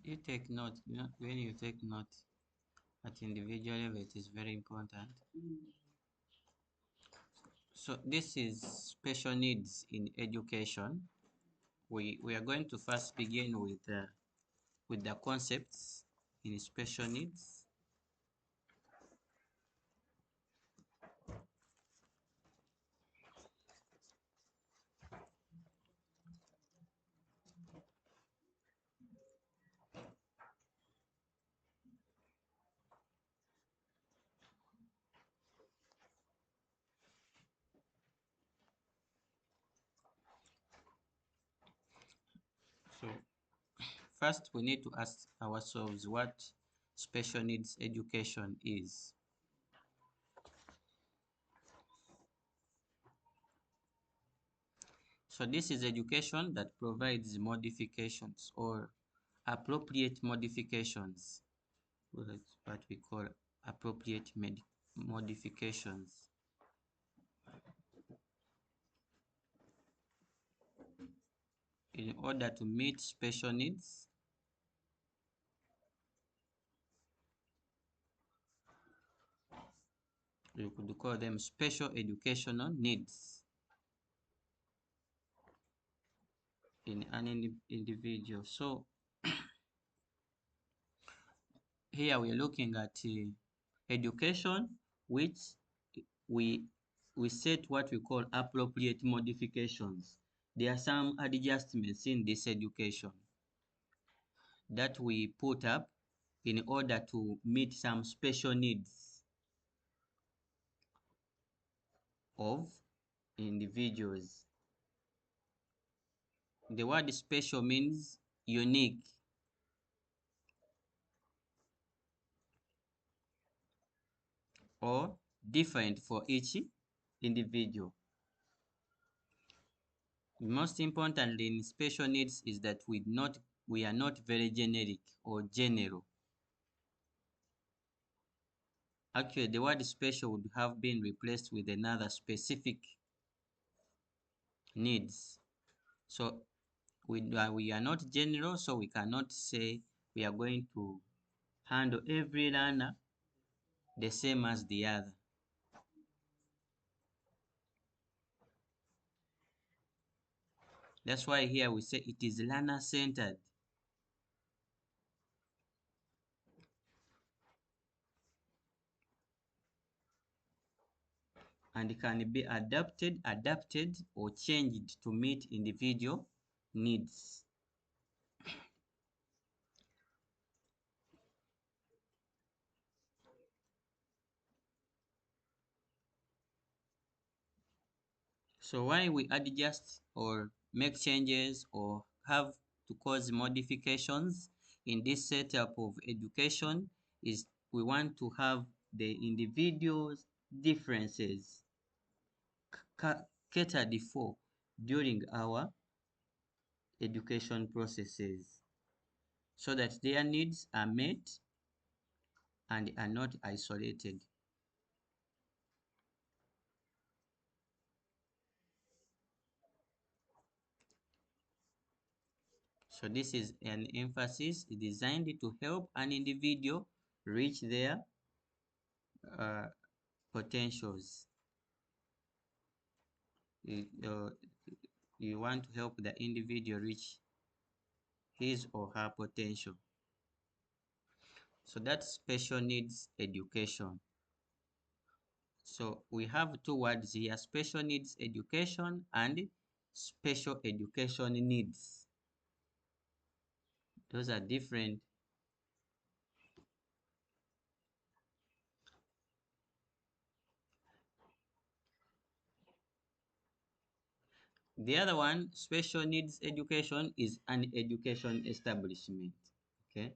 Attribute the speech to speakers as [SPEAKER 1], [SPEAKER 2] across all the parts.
[SPEAKER 1] You take note, you know, when you take note at individual level, it is very important. So this is special needs in education. We are going to first begin with the concepts in special needs. So first we need to ask ourselves what special needs education is. So this is education that provides modifications or appropriate modifications. Well, that's what we call appropriate modifications in order to meet special needs. You could call them special educational needs in an individual. So here we are looking at education which we we set what we call appropriate modifications. There are some adjustments in this education that we put up in order to meet some special needs of individuals. The word special means unique, or different for each individual. Most importantly in special needs is that we are not very generic or general. Actually, the word special would have been replaced with another specific needs. So we are not general, so we cannot say we are going to handle every learner the same as the other. That's why here we say it is learner-centered. And can be adapted or changed to meet individual needs. So why we adjust or make changes or have to cause modifications in this setup of education is we want to have the individual's differences catered for during our education processes so that their needs are met and are not isolated. So this is an emphasis designed to help an individual reach their uh, potentials. You want to help the individual reach his or her potential. So that's special needs education. So we have two words here, special needs education and special education needs. Those are different. The other one, special needs education, is an education establishment, okay,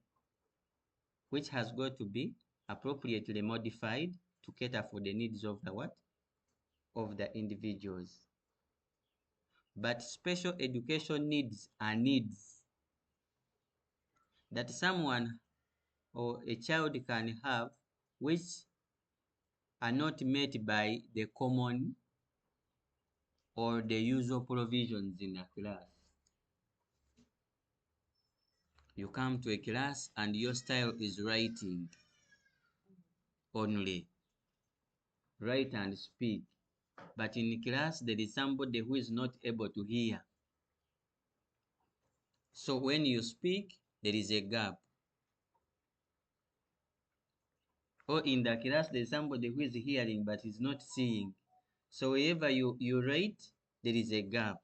[SPEAKER 1] which has got to be appropriately modified to cater for the needs of the what? Of the individuals. But special education needs are needs that someone or a child can have which are not met by the common or the usual provisions in a class. You come to a class and your style is writing only. Write and speak. But in class, there is somebody who is not able to hear. So when you speak, there is a gap. Or in the class, there is somebody who is hearing but is not seeing. So wherever you write, there is a gap.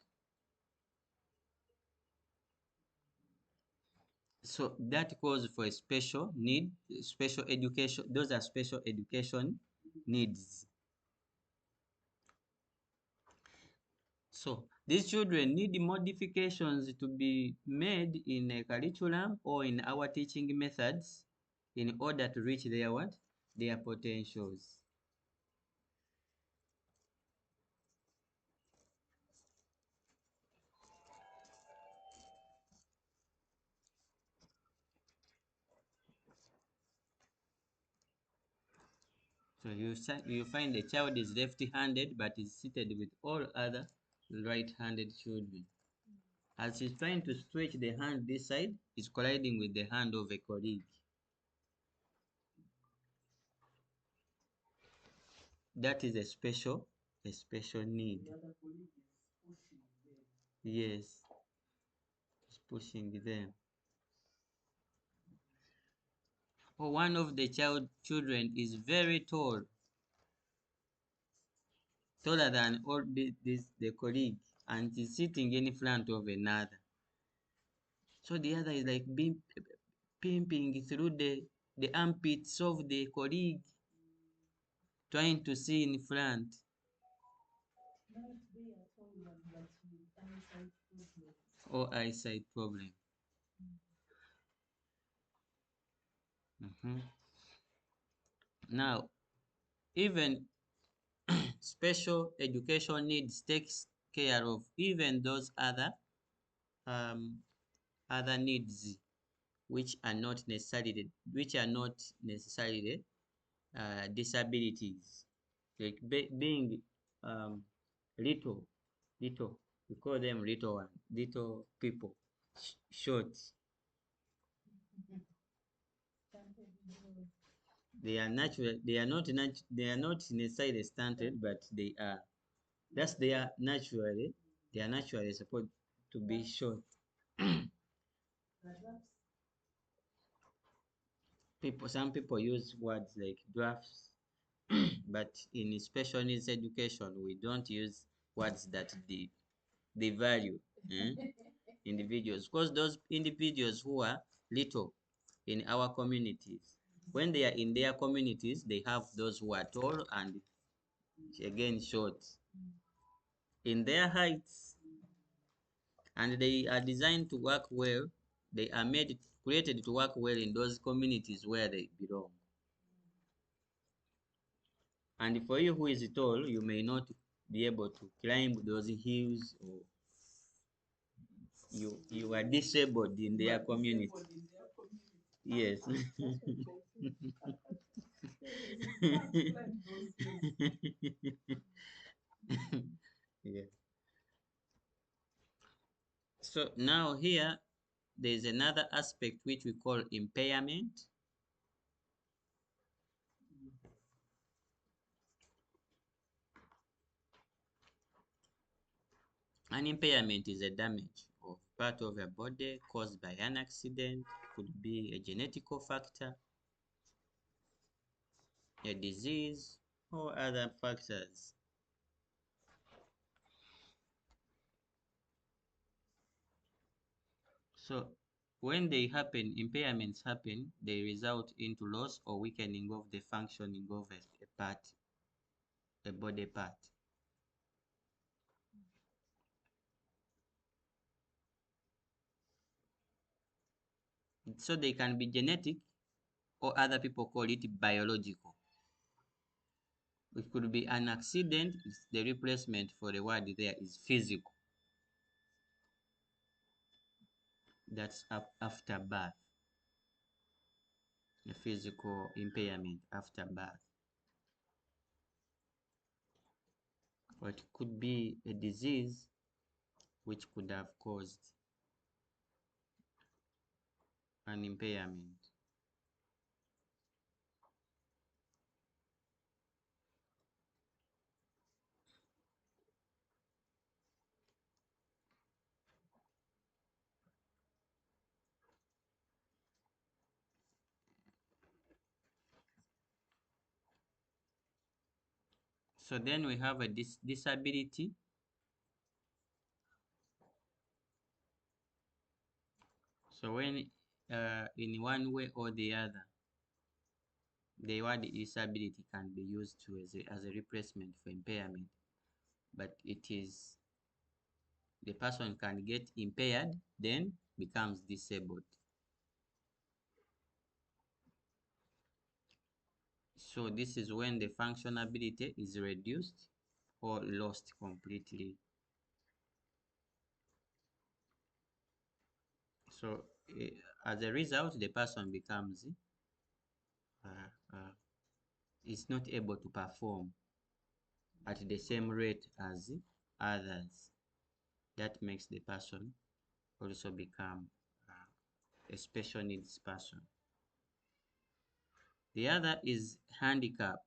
[SPEAKER 1] So that calls for a special need, special education. Those are special education needs. So these children need modifications to be made in a curriculum or in our teaching methods in order to reach their what? Their potentials. So you find the child is left-handed but is seated with all other right-handed children. As he's trying to stretch the hand this side, he's colliding with the hand of a colleague. That is a special need. Yes, he's pushing them. Or one of the children is very tall, taller than all the colleague, and is sitting in front of another. So the other is like being pimping through the armpits of the colleague, trying to see in front. Or eyesight problem. Mhm. Now, even special education needs takes care of even those um, other needs which are not necessarily disabilities, like being um, little, little. We call them little people, short. They are natural. They are not They are not necessarily stunted, but they are. That's they are naturally. They are naturally supposed to be short. Some people use words like dwarfs, but in special needs education, we don't use words that they value individuals, because those individuals who are little in our communities, when they are in their communities, they have those who are tall and again short in their heights, and they are designed to work well. They are created to work well in those communities where they belong. And for you who is tall, you may not be able to climb those hills, or you are disabled in their community. Yes. Yeah. So now here there is another aspect which we call impairment. An impairment is a damage of part of a body caused by an accident, could be a genetical factor, a disease, or other factors. So when they happen, impairments happen, they result into loss or weakening of the functioning of a body part. So they can be genetic, or other people call it biological. It could be an accident. The replacement for the word there is physical. That's after birth. A physical impairment after birth. or it could be a disease which could have caused an impairment. So then we have a disability. So when in one way or the other, the word disability can be used to as a replacement for impairment, but it is the person can get impaired, then becomes disabled. So this is when the functionability is reduced or lost completely. So as a result, the person becomes uh, uh, is not able to perform at the same rate as others. That makes the person also become a special needs person. The other is handicap.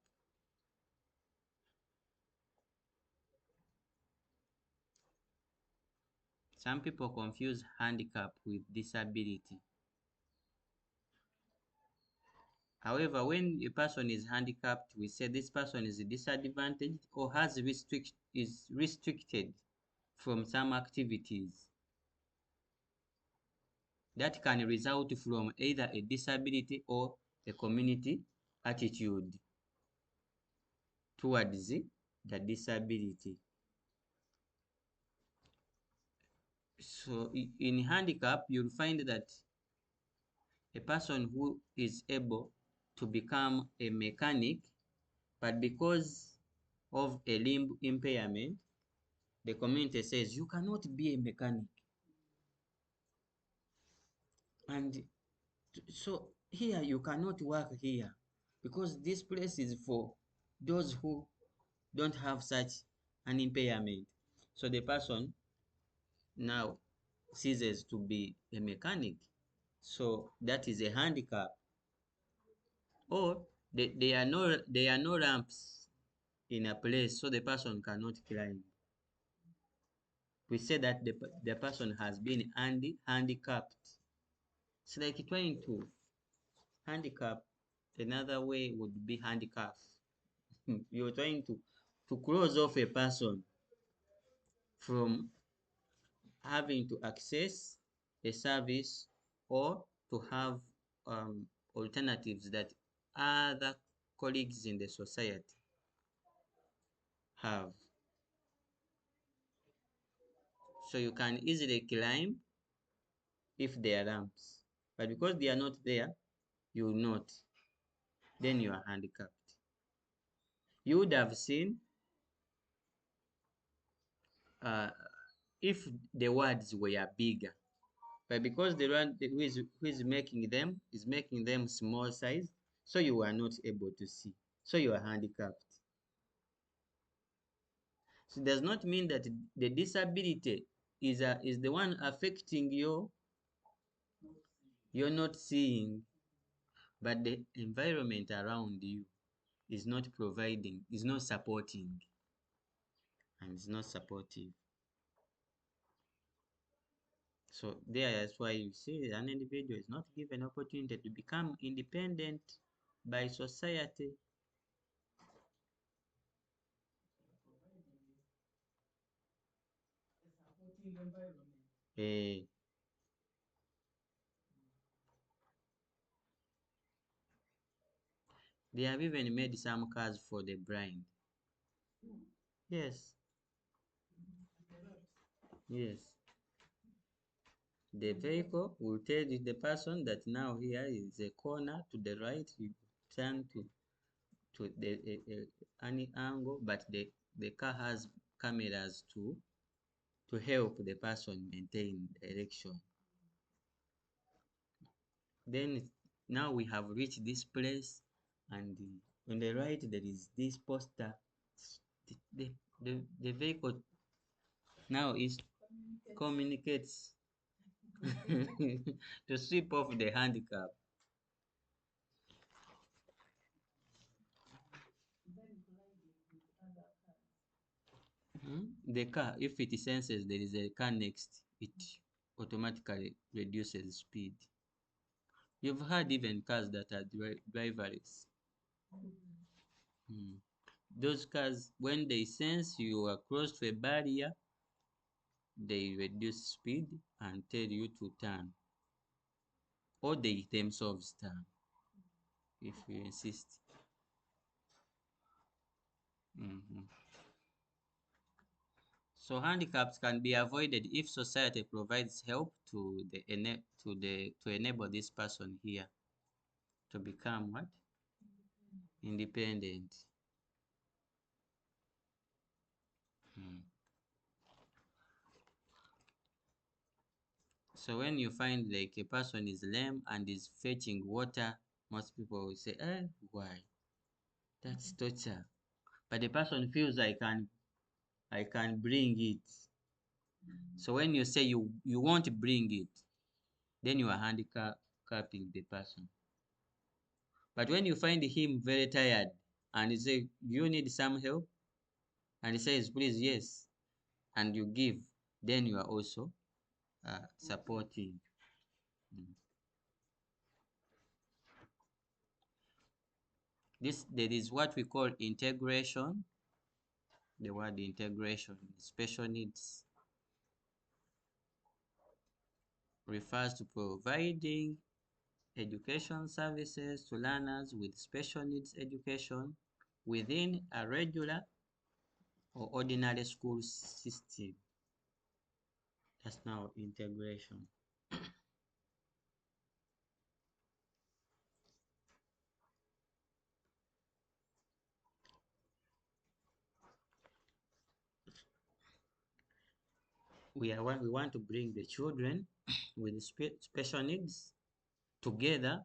[SPEAKER 1] Some people confuse handicap with disability. However, when a person is handicapped, we say this person is disadvantaged or is restricted from some activities that can result from either a disability or a community attitude towards the disability. So in handicap, you'll find that a person who is able to become a mechanic, but because of a limb impairment, the community says you cannot be a mechanic. And so here you cannot work here because this place is for those who don't have such an impairment. So the person now ceases to be a mechanic. So that is a handicap. Or there are no ramps in a place, so the person cannot climb. We say that the person has been handicapped. It's like trying to handicap. Another way would be handicap. You're trying to close off a person from having to access a service or to have alternatives that other colleagues in the society have. So you can easily climb if there are ramps, but because they are not there, you will not. Then you are handicapped. You would have seen uh, if the words were bigger, but because the one who is making them is making them small size, so you are not able to see. So you are handicapped. So it does not mean that the disability is the one affecting you. You're not seeing, but the environment around you is not providing, is not supporting, and is not supportive. So that's why you see an individual is not given opportunity to become independent by society. Eh, they have even made some cars for the blind. Yes, yes. The vehicle will tell the person that now here is a corner to the right, you turn to any angle, but the car has cameras to help the person maintain direction. Then now we have reached this place, and on the right there is this poster. The The vehicle now is communicates to sweep off the handicap. The car, if it senses there is a car next, it automatically reduces speed. You've had even cars that are driverless. Mm. Those cars, when they sense you are close to a barrier, they reduce speed and tell you to turn, or they themselves turn if you insist. Mhm. So handicaps can be avoided if society provides help to enable this person here to become what? Independent. Mm. So when you find like a person is lame and is fetching water, most people will say, why? That's torture. But the person feels I can bring it. So when you say you won't bring it, then you are handicapping the person. But when you find him very tired and you say, do you need some help? And he says, please, yes, and you give, then you are also supporting. Mm. There is what we call integration. The word integration, special needs, refers to providing education services to learners with special needs education within a regular or ordinary school system. That's now integration. We want to bring the children with special needs together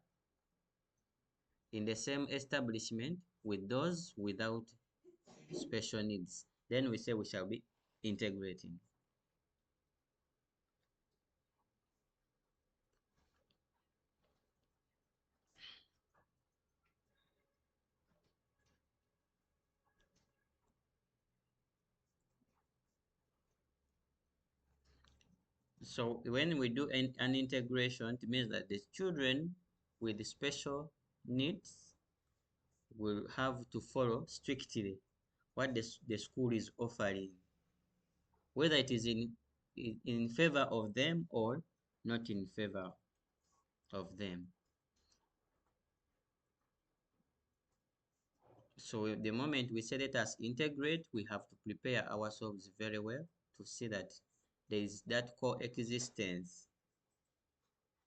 [SPEAKER 1] in the same establishment with those without special needs. Then we say we shall be integrating. So when we do an integration, it means that the children with the special needs will have to follow strictly what the school is offering, whether it is in favor of them or not in favor of them. So the moment we say let us integrate, we have to prepare ourselves very well to see that there is that coexistence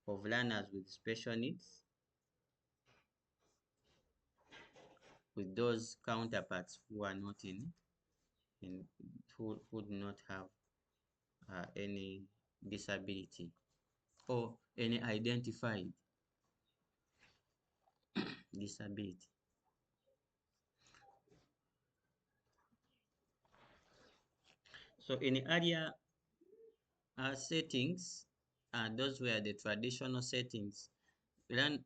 [SPEAKER 1] of learners with special needs with those counterparts who are not in who do not have any disability or any identified disability. So in earlier settings, those were the traditional settings. Learn,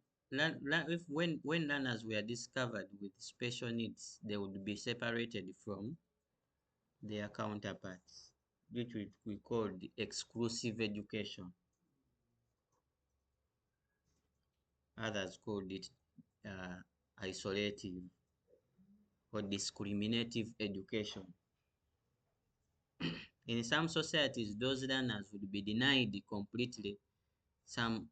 [SPEAKER 1] when learners were discovered with special needs, they would be separated from their counterparts, which we call the exclusive education. Others called it uh, isolative or discriminative education. In some societies, those learners would be denied completely some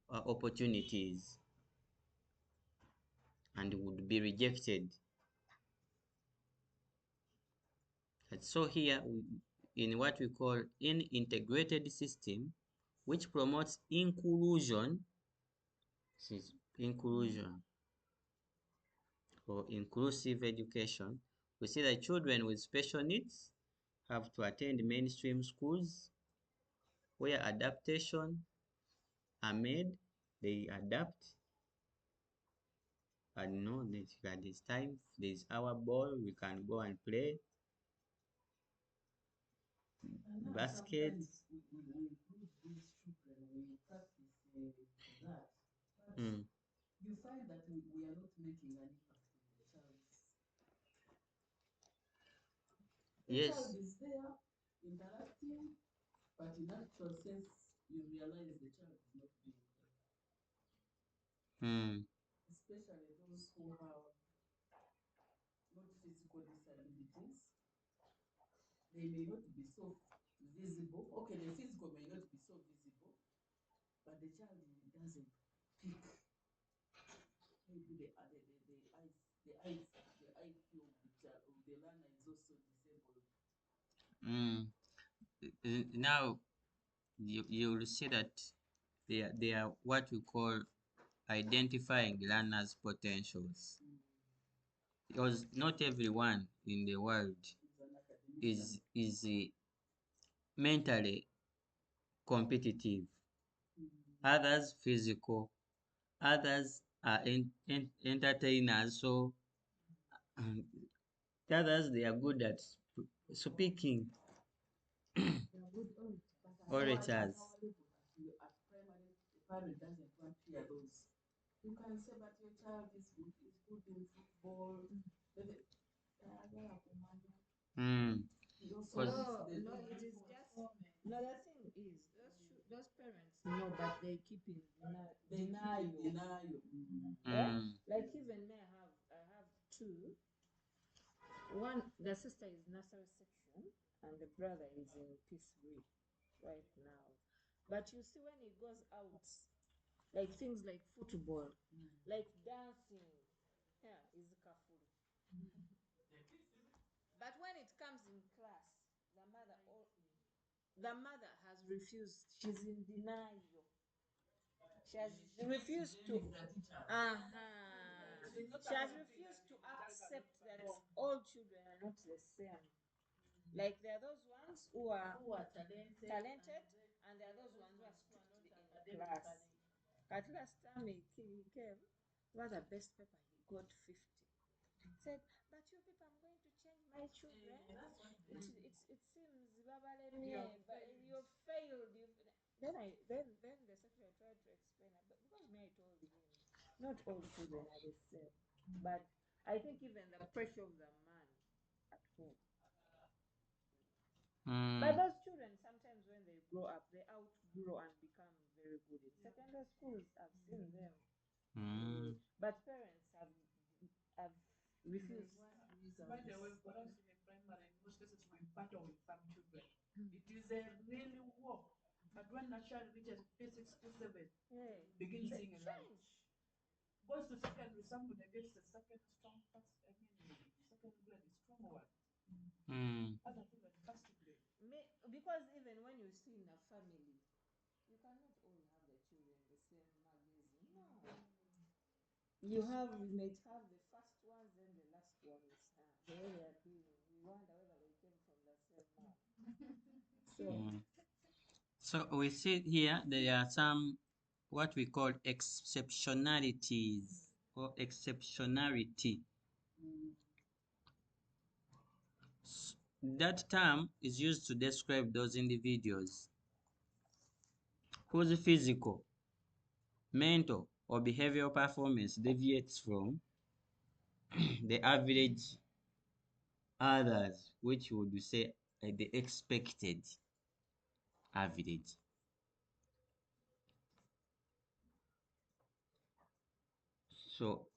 [SPEAKER 1] opportunities and would be rejected. And so here, in what we call an integrated system, which promotes inclusion, this is inclusion or inclusive education, we see that children with special needs have to attend mainstream schools where adaptation are made, they adapt And no, there's time, there's our ball, we can go and play
[SPEAKER 2] And now
[SPEAKER 1] basket.
[SPEAKER 2] sometimes we include these children, we practice that, but
[SPEAKER 1] Mm.
[SPEAKER 2] you find that we are not making an impact on the child's. The child
[SPEAKER 1] Yes.
[SPEAKER 2] is there interacting, but in actual sense, you realize the child is not being there.
[SPEAKER 1] Mm.
[SPEAKER 2] Especially those who have not physical disabilities, they may not be so visible. Okay, the physical may not be so visible, but the child doesn't pick. Maybe the eyes, the IQ of the child of the learner is also disabled.
[SPEAKER 1] Mm. Now you will see that they are what we call identifying learners' potentials.
[SPEAKER 2] Mm.
[SPEAKER 1] Because not everyone in the world
[SPEAKER 2] He's an academician.
[SPEAKER 1] is mentally competitive.
[SPEAKER 2] Mm.
[SPEAKER 1] Others physical, others are entertainers. So others they are good at speaking.
[SPEAKER 2] They are good orators. But at
[SPEAKER 1] Orators.
[SPEAKER 2] our level, at primary, the parent doesn't want to hear those. You can say, but your child is good in football. Maybe,
[SPEAKER 1] Mm.
[SPEAKER 2] he also
[SPEAKER 1] Because
[SPEAKER 2] wants
[SPEAKER 3] No,
[SPEAKER 2] the
[SPEAKER 3] no, it is just no. The thing is, those parents know, but they keep in
[SPEAKER 2] they keep
[SPEAKER 3] denial.
[SPEAKER 2] in denial. Mm.
[SPEAKER 3] Yeah,
[SPEAKER 1] mm,
[SPEAKER 3] like even me, I have two. One, the sister is nursery section, and the brother is in P3 right now. But you see, when he goes out, like things like football,
[SPEAKER 2] Mm.
[SPEAKER 3] like dancing, yeah, is kafuru. But when it comes in class, the mother or the mother has refused. She's in denial. She has refused to. She has refused to accept that all children are not the same. Like there are those ones who are talented, and there are those ones who are strictly in class. At last time he came, was the best paper he got 50. Said, but you people, I'm going to change my children. It seems Babalemi, but you failed. Then the secretary tried to explain it, but because me I told him, not all children are the same. But I think even the pressure of the man at home. But
[SPEAKER 1] mm,
[SPEAKER 3] those children sometimes when they grow up, they outgrow and become very good in secondary schools. I've seen them.
[SPEAKER 1] mm,
[SPEAKER 3] But parents have refused.
[SPEAKER 2] By the way, for us in the primary, in most cases, we battle with some children. It is a really war. But when a child reaches P6, P7,
[SPEAKER 3] Yeah.
[SPEAKER 2] begins
[SPEAKER 3] Say,
[SPEAKER 2] seeing a light.
[SPEAKER 3] change.
[SPEAKER 2] Goes to secondary, somebody gets the second strong pass, second grade, strong one.
[SPEAKER 1] mm,
[SPEAKER 2] Other children, first grade.
[SPEAKER 3] Because even when you see in a family, you cannot all have the children the same magazine. No. You might have the first ones and the last ones. The way they are doing, you wonder whether they came from the same mom. So,
[SPEAKER 1] mm. So we see here there are some what we call exceptionalities or exceptionality.
[SPEAKER 2] Mm.
[SPEAKER 1] That term is used to describe those individuals whose physical, mental, or behavioral performance deviates from the average others, which would say the expected average. So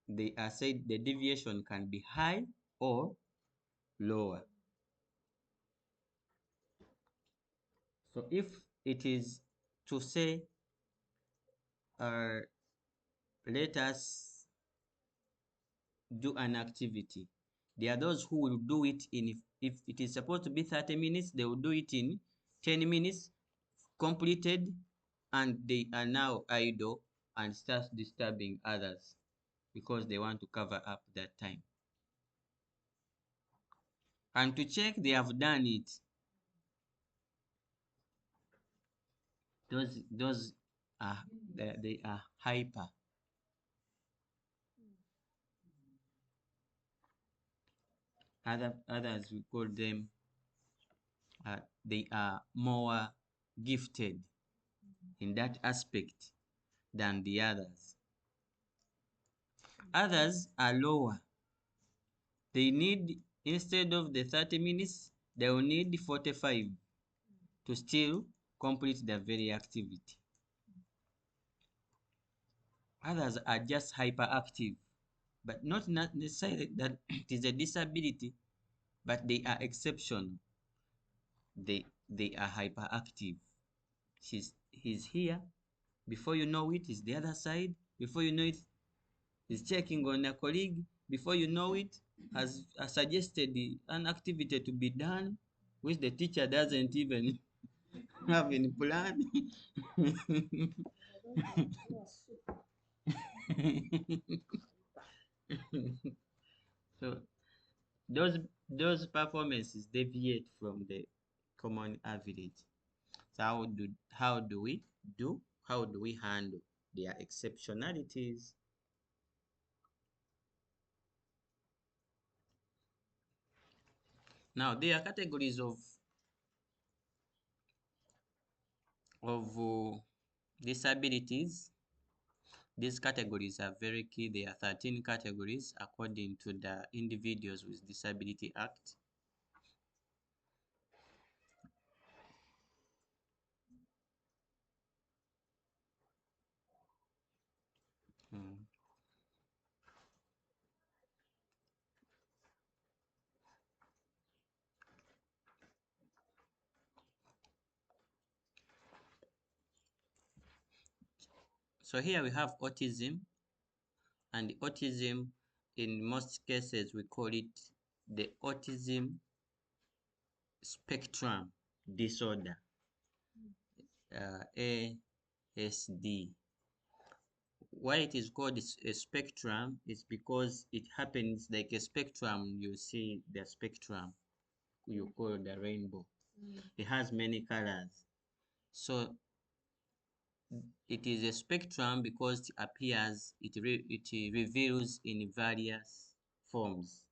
[SPEAKER 1] they are said the deviation can be high or lower. So if it is to say, uh, let us do an activity, there are those who will do it in, if it is supposed to be 30 minutes, they will do it in 10 minutes, completed, and they are now idle and start disturbing others because they want to cover up that time. And to check they have done it, those are they are hyper. Others we call them they are more gifted in that aspect than the others. Others are lower. They need, instead of the 30 minutes, they will need 45 to still complete the very activity. Others are just hyperactive, but not necessarily that it is a disability, but they are exceptional. They are hyperactive. He's here. Before you know it, he's the other side. Before you know it, he's checking on a colleague. Before you know it, has suggested an activity to be done, which the teacher doesn't even have in plan. So those performances deviate from the common average. So how do we handle their exceptionalities? Now there are categories of disabilities. These categories are very key. There are 13 categories according to the Individuals with Disability Act. Hmm. So here we have autism, and autism, in most cases, we call it the autism spectrum disorder, ASD. Why it is called a spectrum is because it happens like a spectrum. You see the spectrum, you call the rainbow. It has many colors. So it is a spectrum because it reveals in various forms.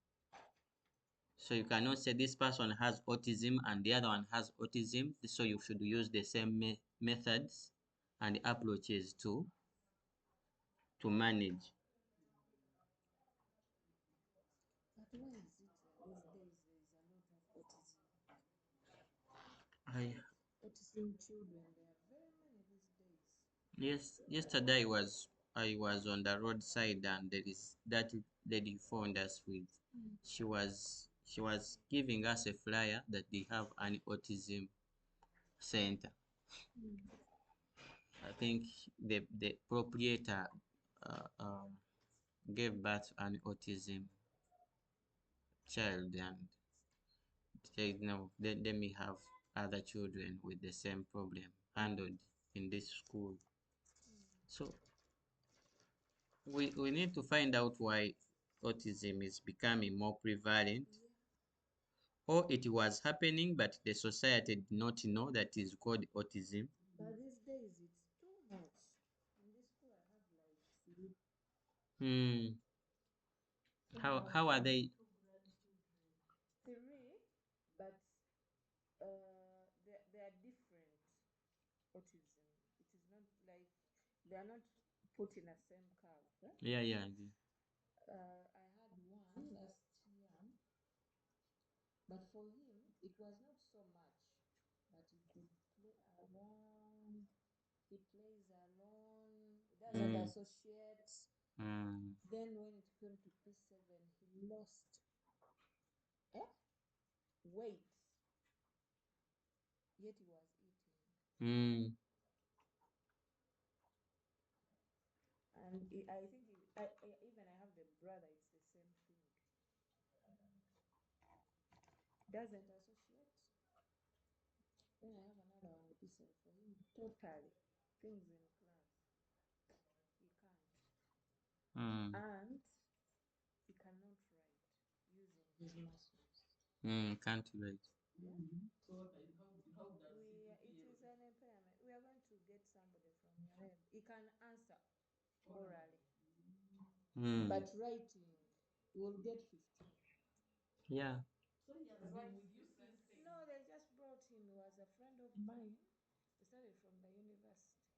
[SPEAKER 1] So you cannot say this person has autism and the other one has autism. So you should use the same methods and approaches to manage.
[SPEAKER 3] But why is it that these days there is a lot of autism?
[SPEAKER 1] I
[SPEAKER 3] Autism children, there are very many these days.
[SPEAKER 1] Yes, yesterday I was on the roadside and there is that lady phoned us with. She was giving us a flyer that they have an autism center. I think the proprietor gave birth to an autism child and said no, let me have other children with the same problem handled in this school. So we need to find out why autism is becoming more prevalent, or it was happening but the society did not know that is called autism.
[SPEAKER 3] But these days it's too much. In this school I have like three.
[SPEAKER 1] Hmm. How are they?
[SPEAKER 3] Three, but they are different autism. It is not like they are not put in a same curve. Eh?
[SPEAKER 1] Yeah, yeah.
[SPEAKER 3] I had one last year, but for him it was not so much. But he could play alone. He plays alone. He doesn't associate. Then when it came to P7, he lost weight, yet he was eating.
[SPEAKER 1] Mm.
[SPEAKER 3] And I think even I have the brother, it's the same thing. Doesn't associate. Then I have another one, the P7 for him. Totally. Things in class. He can't. And he cannot write using his muscles.
[SPEAKER 1] Can't wait.
[SPEAKER 3] Yeah.
[SPEAKER 2] So how does he
[SPEAKER 3] It
[SPEAKER 2] behave?
[SPEAKER 3] is an impairment. We are going to get somebody from your head. He can answer orally, but writing, you will get 15.
[SPEAKER 1] Yeah.
[SPEAKER 2] So he has been with you since.
[SPEAKER 3] No, they just brought him. He was a friend of mine. He started from the university.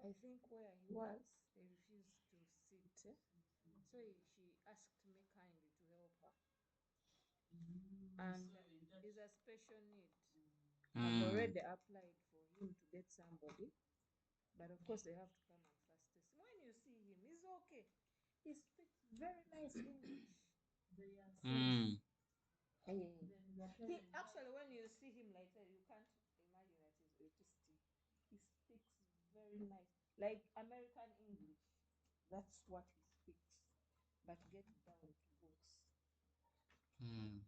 [SPEAKER 3] I think where he was, they refused to sit. So she asked me kindly to help her. And he's a special need. I've already applied for him to get somebody. But of course, they have to come and first test. When you see him, he's okay. He speaks very nice English.
[SPEAKER 2] They are
[SPEAKER 1] Mm.
[SPEAKER 3] He actually, when you see him like that, you can't imagine that he's autistic. He speaks very nice, like American English. That's what he speaks, but get down to books.
[SPEAKER 1] Mm.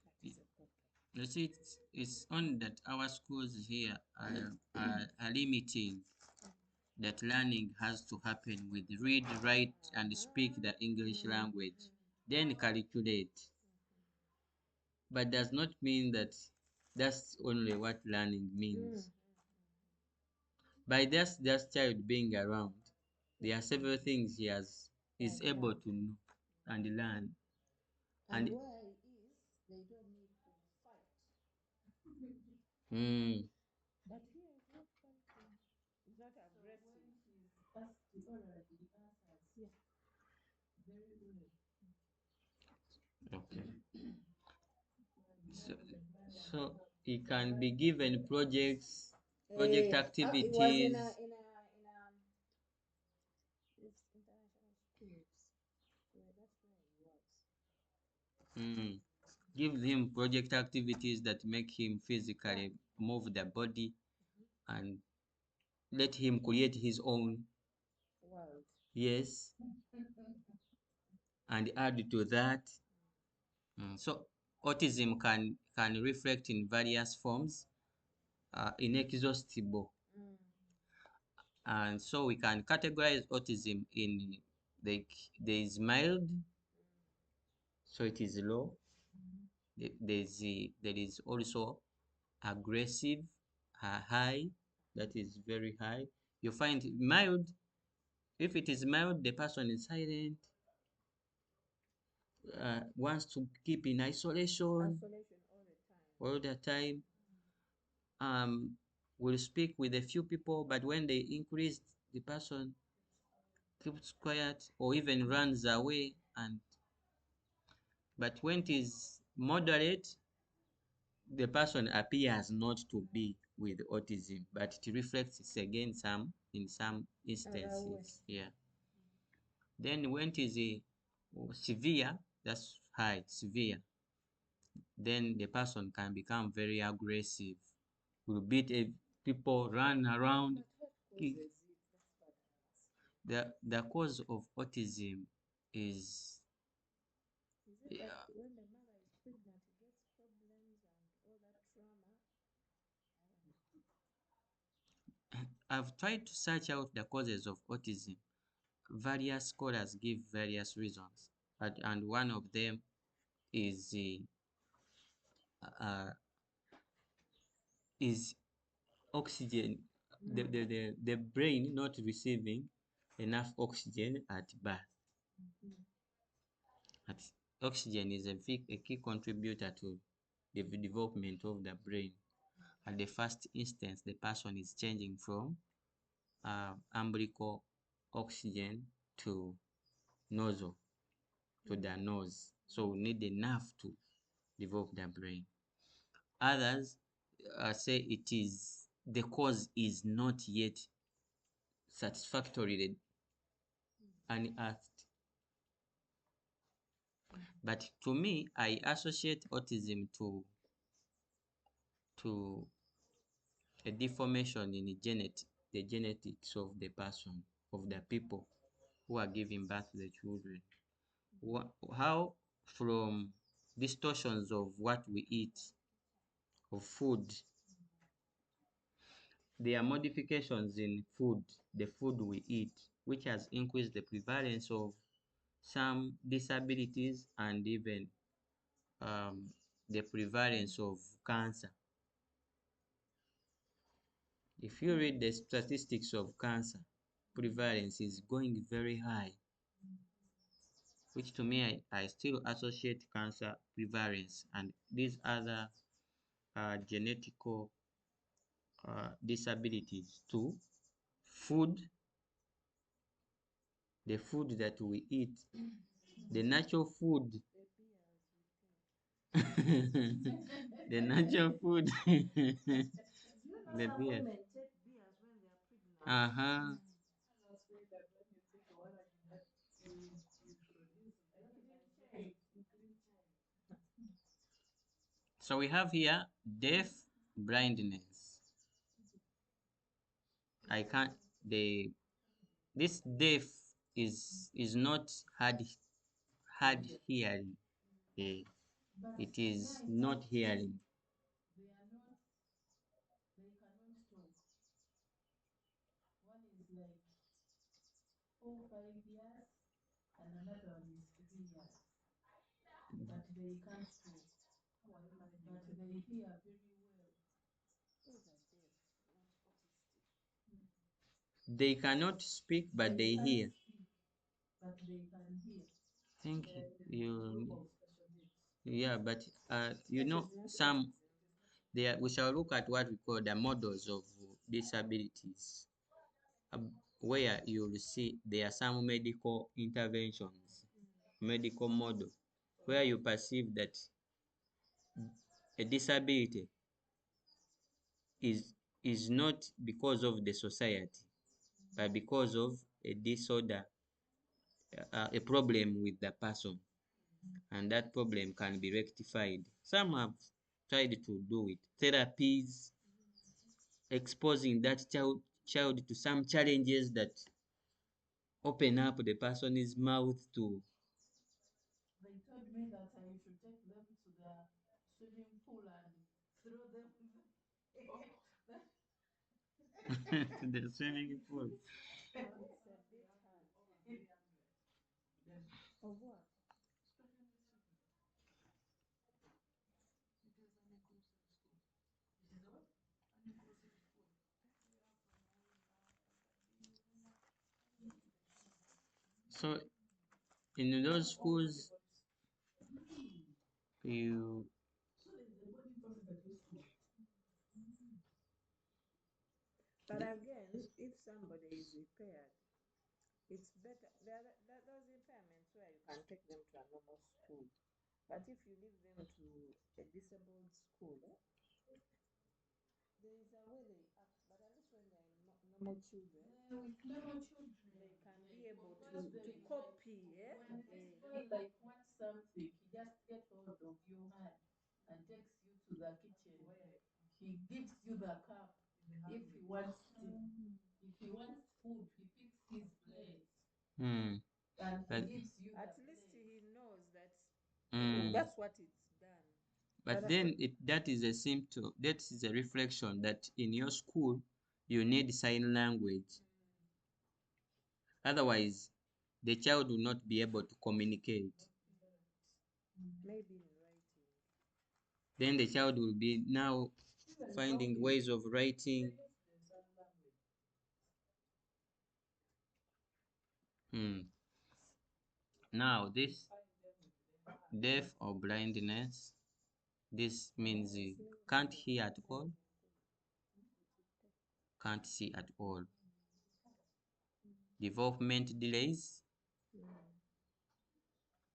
[SPEAKER 3] That is a problem.
[SPEAKER 1] You see, it's on that our schools here are limiting that learning has to happen with read, write, and speak the English language, then calculate. But does not mean that that's only what learning means. By just child being around, there are several things is able to know and learn.
[SPEAKER 3] And
[SPEAKER 1] And
[SPEAKER 3] where he is, they don't need to fight.
[SPEAKER 1] mm,
[SPEAKER 3] But here is not fighting. It's not
[SPEAKER 2] So
[SPEAKER 3] aggressive.
[SPEAKER 2] when she's asked to already, he answers.
[SPEAKER 3] Yeah.
[SPEAKER 2] Very well.
[SPEAKER 1] okay. So he can be given projects, project
[SPEAKER 3] It was
[SPEAKER 1] activities.
[SPEAKER 3] in a this international schools. Yeah, that's where he was.
[SPEAKER 1] Give him project activities that make him physically move the body and let him create his own.
[SPEAKER 3] World.
[SPEAKER 1] Yes, and add to that. So autism can reflect in various forms, inexhaustible. And so we can categorize autism in like there is mild, so it is low. There is also aggressive, high, that is very high. You find mild. If it is mild, the person is silent, wants to keep in isolation
[SPEAKER 3] Isolation all the time.
[SPEAKER 1] all the time. Will speak with a few people, but when they increase, the person keeps quiet or even runs away. But when it is moderate, the person appears not to be with autism, but it reflects it again in some instances. Yeah. Then when it is severe, that's high, severe, then the person can become very aggressive, will beat people, run around.
[SPEAKER 3] But what causes it? That's what I'm asking.
[SPEAKER 1] The cause of autism is
[SPEAKER 3] Is it
[SPEAKER 1] yeah,
[SPEAKER 3] that when the mother is pregnant, he gets problems and all that trauma?
[SPEAKER 1] I've tried to search out the causes of autism. Various scholars give various reasons, and one of them is uh, is oxygen, the brain not receiving enough oxygen at birth. Oxygen is a key contributor to the development of the brain. At the first instance, the person is changing from umbilical oxygen to nozzle, to the nose. So we need enough to develop the brain. Others say it is the cause is not yet satisfactorily unearthed. But to me, I associate autism to a deformation in the genetics of the person, of the people who are giving birth to the children. How from distortions of what we eat, of food, there are modifications in food, the food we eat, which has increased the prevalence of some disabilities and even the prevalence of cancer. If you read the statistics of cancer, prevalence is going very high. which to me I still associate cancer prevalence and these other genetical disabilities to food, the food that we eat, the natural food, the natural food, the beer.
[SPEAKER 3] Take beers when they are pregnant.
[SPEAKER 1] Uh-huh. So we have here deaf blindness. I can't the this deaf is not hard hearing. Eh, it is not hearing.
[SPEAKER 2] They are not, they cannot talk. One is like 4, 5 years, and another one is 3 years. But they can't talk. But they hear very well.
[SPEAKER 3] Those are deaf, not autistic.
[SPEAKER 1] They cannot speak, but they
[SPEAKER 2] can't
[SPEAKER 1] hear.
[SPEAKER 2] speak, but they can hear.
[SPEAKER 1] Thank
[SPEAKER 2] They're in the
[SPEAKER 1] you.
[SPEAKER 2] group of special needs.
[SPEAKER 1] Yeah, but you know, some there we shall look at what we call the models of disabilities, where you will see there are some medical interventions, medical model, where you perceive that a disability is is not because of the society, but because of a disorder, a problem with the person, and that problem can be rectified. Some have tried to do it, therapies, exposing that child to some challenges that open up the person's mouth to
[SPEAKER 2] They told me that I should take them to the swimming pool and throw them
[SPEAKER 1] to the swimming pool.
[SPEAKER 3] It's a bit hard. Of what?
[SPEAKER 1] So in those schools, you
[SPEAKER 3] But again, if somebody is impaired, it's better. Those impairments where you can take them to a normal school. But if you leave them to a disabled school, there is a way they act. But at least when they're normal children,
[SPEAKER 2] with normal children.
[SPEAKER 3] they can be able to copy.
[SPEAKER 2] When this boy like wants something, he just gets hold of your hand and takes you to the kitchen where he gives you the cup. If he wants tea, if he wants food, he picks his plate
[SPEAKER 1] hmm,
[SPEAKER 2] and
[SPEAKER 1] but
[SPEAKER 2] he gives you
[SPEAKER 3] At
[SPEAKER 2] the
[SPEAKER 3] least
[SPEAKER 2] plate.
[SPEAKER 3] he knows that
[SPEAKER 1] hmm,
[SPEAKER 3] that's what it's done.
[SPEAKER 1] but then that is a symptom. That is a reflection that in your school you need sign language. Otherwise, the child will not be able to communicate.
[SPEAKER 3] Maybe in writing.
[SPEAKER 1] Then the child will be now finding ways of writing. Hmm. Now, this deaf or blindness, this means you can't hear at all, can't see at all. Development delays,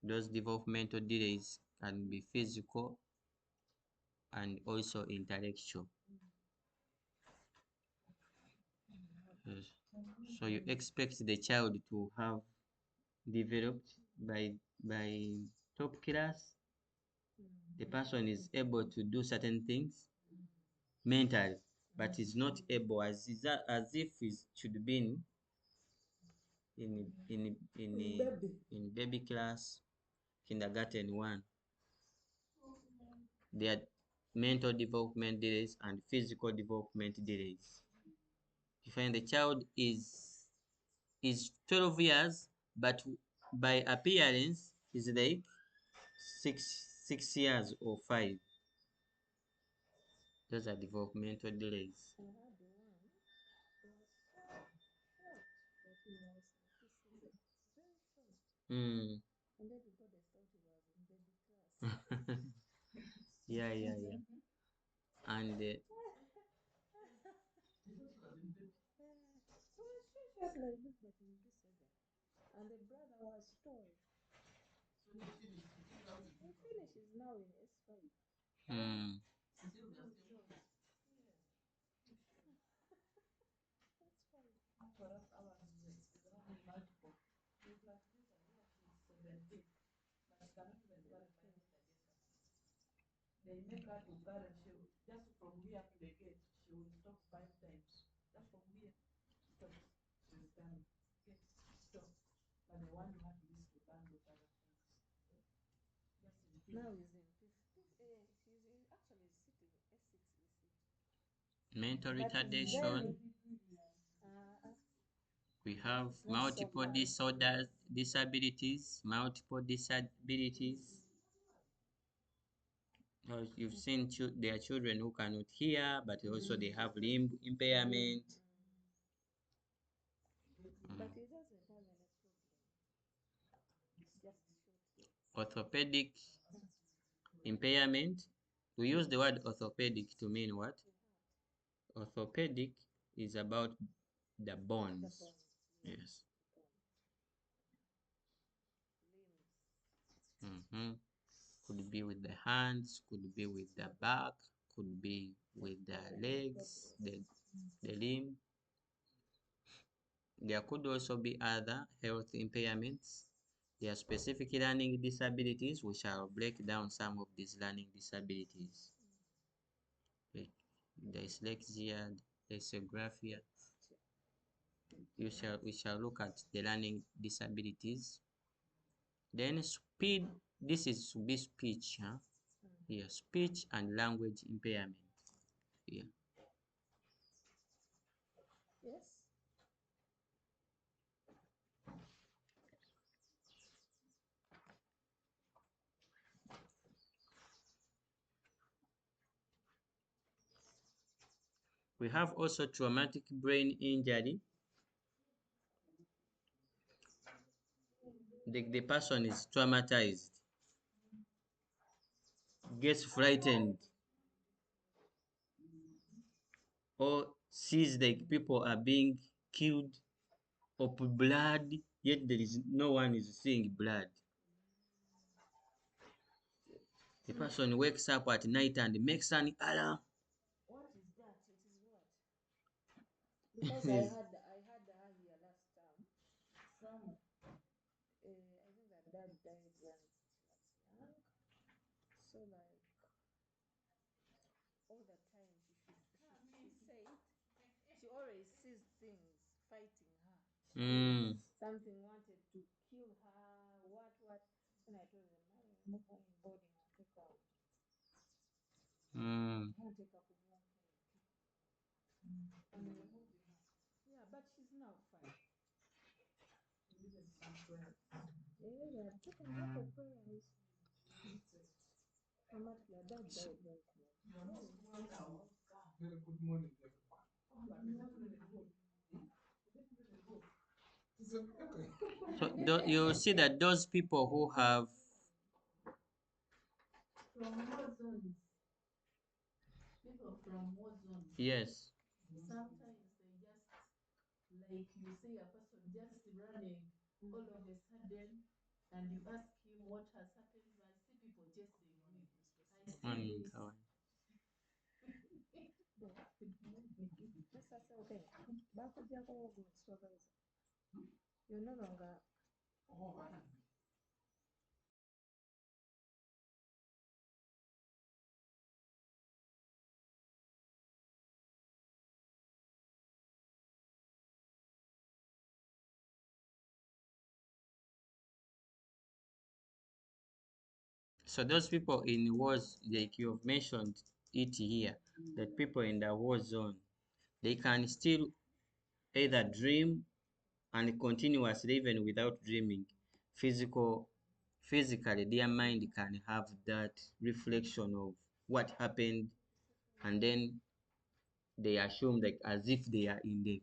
[SPEAKER 1] those developmental delays can be physical and also intellectual. Yes. So you expect the child to have developed by top class. The person is able to do certain things mentally, but is not able as if it should be in baby class, kindergarten one. There are mental development delays and physical development delays. You find the child is 12 years, but by appearance is like six years or 5. Those are developmental delays.
[SPEAKER 3] I had one was short, but he was autistic, very short.
[SPEAKER 1] Mm.
[SPEAKER 3] And then
[SPEAKER 1] Yeah, yeah, yeah. And
[SPEAKER 3] Well, she like this, but in P7. And the brother was tall.
[SPEAKER 2] So they finished. He now in
[SPEAKER 3] He finishes now in S5.
[SPEAKER 1] hmm,
[SPEAKER 2] still they are still
[SPEAKER 3] Short. Yeah, that's fine.
[SPEAKER 2] for us ours is running multiple. It's like this one here she's 17. But she cannot even carry my sister distance. They make her to carry she just from here to the gate, she will stop 5 times. Just from here, stops. She's done. Okay, stop. But they want her to use to learn those other things. Just in case.
[SPEAKER 3] Now he's in she's actually sitting S6 EC.
[SPEAKER 1] mental
[SPEAKER 3] But
[SPEAKER 1] retardation.
[SPEAKER 3] uh,
[SPEAKER 1] We have
[SPEAKER 3] not so
[SPEAKER 1] multiple
[SPEAKER 3] bad.
[SPEAKER 1] disorders, disabilities, multiple disabilities. You've seen there are children who cannot hear, but also they have limb impairment.
[SPEAKER 3] But he doesn't have any problem. Just short legs.
[SPEAKER 1] Orthopedic impairment. We use the word orthopedic to mean what? Orthopedic is about the bones.
[SPEAKER 3] bones,
[SPEAKER 1] Yes.
[SPEAKER 3] Limbs.
[SPEAKER 1] Could be with the hands, could be with the back, could be with the legs, the limb. There could also be other health impairments. There are specific learning disabilities. We shall break down some of these learning disabilities, like dyslexia, dysographia. We shall look at the learning disabilities. Then speed, this is to be speech, huh? Yeah, speech and language impairment. Yeah.
[SPEAKER 3] Yes.
[SPEAKER 1] We have also traumatic brain injury. The person is traumatized, gets frightened, or sees like people are being killed of blood, yet there is no one is seeing blood. The person wakes up at night and makes an alarm.
[SPEAKER 3] What is that? It is what? Because I had her here last time. From I think that dad died when she was young. So like all the time she said she always sees things fighting her. Something wanted to kill her. What? When I told them, I remove her in boarding, I take her. I take her to walk. And remove her. Yeah, but she's now fine. Even some prayers. Yeah, they are taking a lot of prayers. I'm not glad that died right now.
[SPEAKER 2] You're not well now. Very good morning, everyone. Oh, but it's not really good. It's not really good. It's okay.
[SPEAKER 1] So you see that those people who have
[SPEAKER 2] From war zones. People from war zones.
[SPEAKER 1] yes,
[SPEAKER 2] Sometimes they just, like you see a person just running all of a sudden, and you ask him what has happened. I see people chasing me. I see this.
[SPEAKER 3] Mr. Selke, bakujjako ogwo supervisor. You're no longer.
[SPEAKER 2] Oh, what?
[SPEAKER 1] so those people in wars, like you have mentioned it here, that people in the war zone, they can still either dream and continuously, even without dreaming, physically their mind can have that reflection of what happened, and then they assume like as if they are in the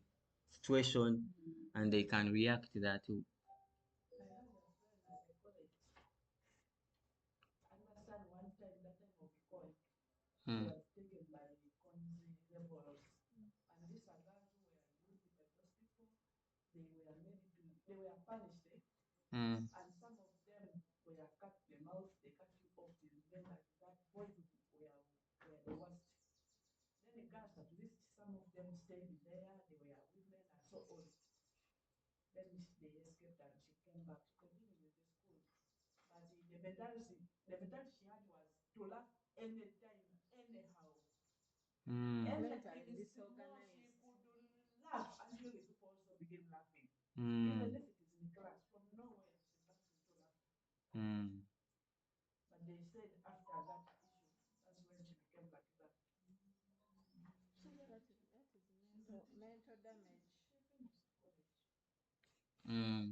[SPEAKER 1] situation, and they can react to that too.
[SPEAKER 2] I had a friend, I call it. I understand one that time of Ikoy,
[SPEAKER 1] Mm.
[SPEAKER 2] was taken by Konzi rebels. And these are guys who were used by those people. They were punished,
[SPEAKER 1] Mm.
[SPEAKER 2] and some of them were cut the mouth, they cut you off the leg like that. Boys were the worst. Then the girls, at least some of them stayed there, they were women and so on. Then they escaped and she came back to continue with the school. But the mentality she had was to laugh anytime, anyhow.
[SPEAKER 1] Mm.
[SPEAKER 3] Mentally
[SPEAKER 2] Anything
[SPEAKER 3] disorganized.
[SPEAKER 2] she could laugh until the people also begin laughing.
[SPEAKER 1] Mm.
[SPEAKER 2] Even if it is in class, from nowhere she bursts into laughter.
[SPEAKER 1] Mm.
[SPEAKER 2] But they said after that issue, that's when she became like that.
[SPEAKER 3] That is mental damage.
[SPEAKER 2] She finished college.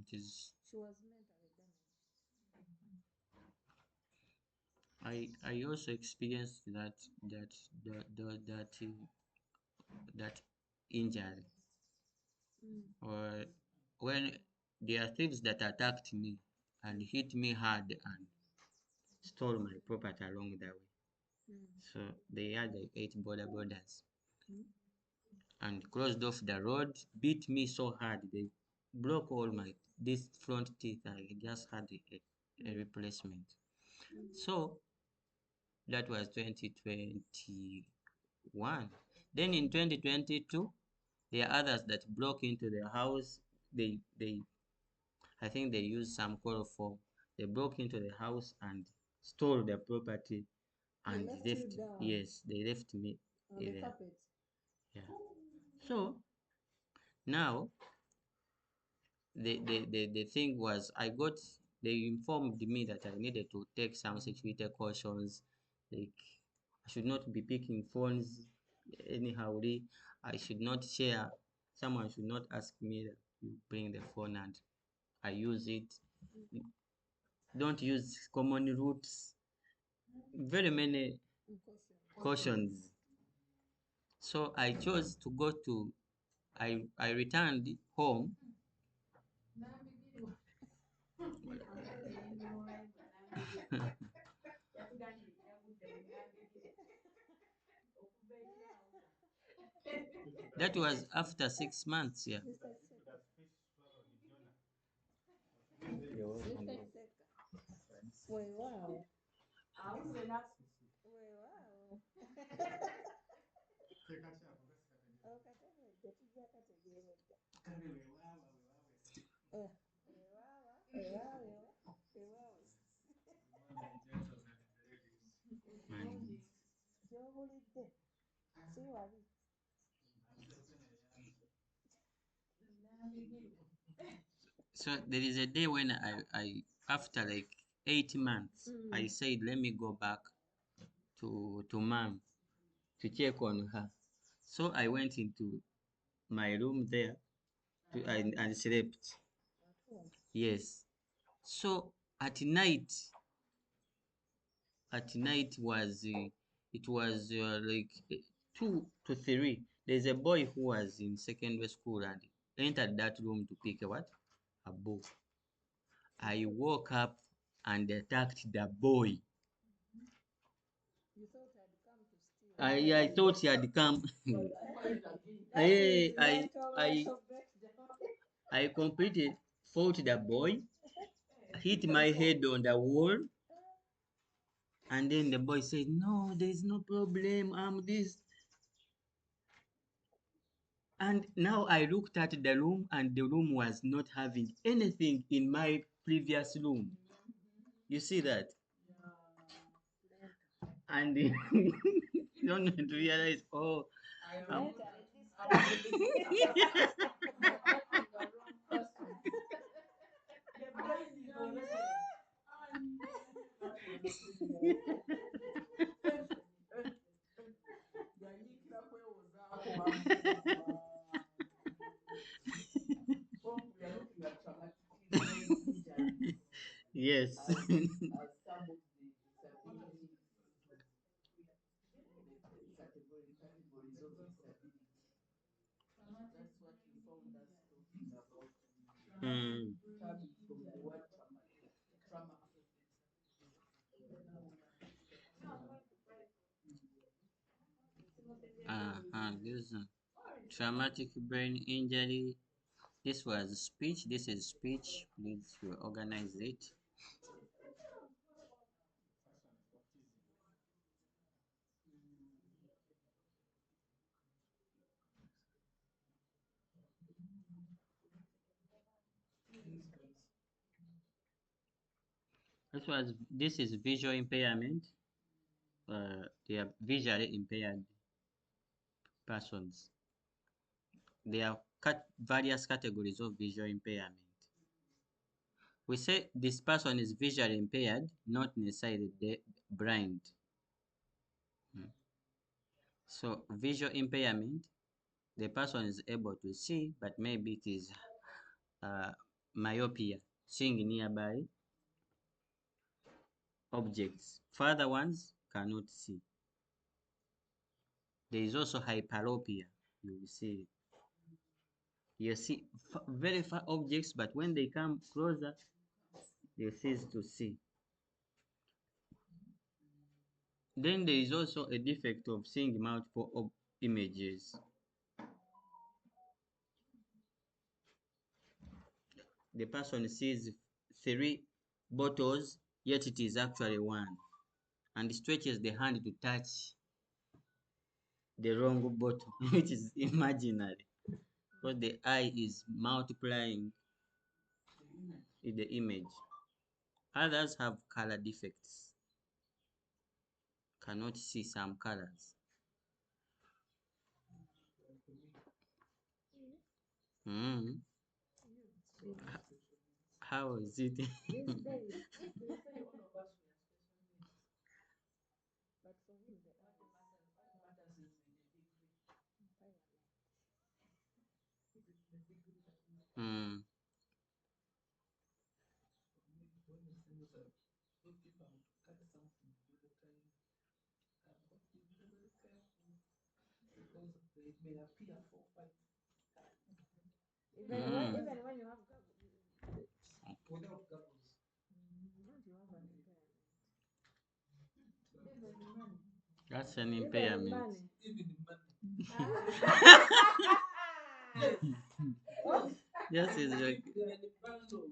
[SPEAKER 1] It is.
[SPEAKER 3] She was mentally damaged.
[SPEAKER 1] I also experienced that injury, or when there are thieves that attacked me and hit me hard and stole my property along the way. So they had like 8 boarders and closed off the road, beat me so hard they broke all my this front teeth. I just had a replacement. So that was 2021. Then in 2022, there are others that broke into the house. They I think they used some chloroform. They broke into the house and stole the property and
[SPEAKER 3] left you
[SPEAKER 1] left.
[SPEAKER 3] down
[SPEAKER 1] Yes, they left me
[SPEAKER 3] on the
[SPEAKER 1] there.
[SPEAKER 3] carpet.
[SPEAKER 1] Yeah. So now the thing was they informed me that I needed to take some security cautions, like I should not be picking phones anyhowly. I should not share. Someone should not ask me that you bring the phone and I use it. Don't use common routes. Very many
[SPEAKER 3] Caution.
[SPEAKER 1] cautions. So I chose to go to. I returned home. That was after 6 months. Yeah.
[SPEAKER 3] Mr. Seka. Mr. Seka. We wow. We wow. Okategedde tujja kategeeredde. Weewaawa, weewaaweewa, weewaawe. Gy'obulidde si wali.
[SPEAKER 1] So there is a day when I after like 8 months, I said let me go back to mom to check on her. So I went into my room there and slept. Yes. So at night was it was like 2 to 3. There's a boy who was in secondary school and entered that room to pick a book. I woke up and attacked the boy.
[SPEAKER 3] You thought I'd come to steal.
[SPEAKER 1] I thought he had come. I, I, I, I completed, fought the boy, hit my head on the wall, and then the boy said, "No, there's no problem. I'm this." And now I looked at the room, and the room was not having anything in my previous room. You see that? And you don't realize, oh, um, yes.
[SPEAKER 2] That's what you found us talking about.
[SPEAKER 1] Mm,
[SPEAKER 2] Coming from the word trauma of the disability.
[SPEAKER 1] This traumatic brain injury. This was speech. This is speech. Please organize it. This is visual impairment. They are visually impaired persons. There are various categories of visual impairment. We say this person is visually impaired, not necessarily blind. So visual impairment, the person is able to see, but maybe it is myopia, seeing nearby objects. Further ones cannot see. There is also hyperopia. You will see. You see very far objects, but when they come closer, they cease to see. Then there is also a defect of seeing multiple images. The person sees 3 bottles, yet it is actually 1, and stretches the hand to touch the wrong bottle, which is imaginary, because the eye is multiplying in the image. Others have color defects, cannot see some colors. Mm. How is it?
[SPEAKER 3] These days,
[SPEAKER 2] They say all of us we are special needs.
[SPEAKER 3] but for him, the
[SPEAKER 2] What
[SPEAKER 3] eyes,
[SPEAKER 2] matters is in the degree.
[SPEAKER 3] environment.
[SPEAKER 2] Is it the degree that is
[SPEAKER 1] Mm.
[SPEAKER 2] when you say that if I want to cut something the other time, I've got to be very careful because they may appear 4, 5 times
[SPEAKER 3] Even when you have
[SPEAKER 2] without goggles.
[SPEAKER 3] don't you have an impairment?
[SPEAKER 2] Even in money.
[SPEAKER 1] That's an
[SPEAKER 3] Even in
[SPEAKER 1] impairment.
[SPEAKER 3] money.
[SPEAKER 2] Even in money.
[SPEAKER 3] Oh,
[SPEAKER 1] Yes, it's like
[SPEAKER 2] They are in the bundle.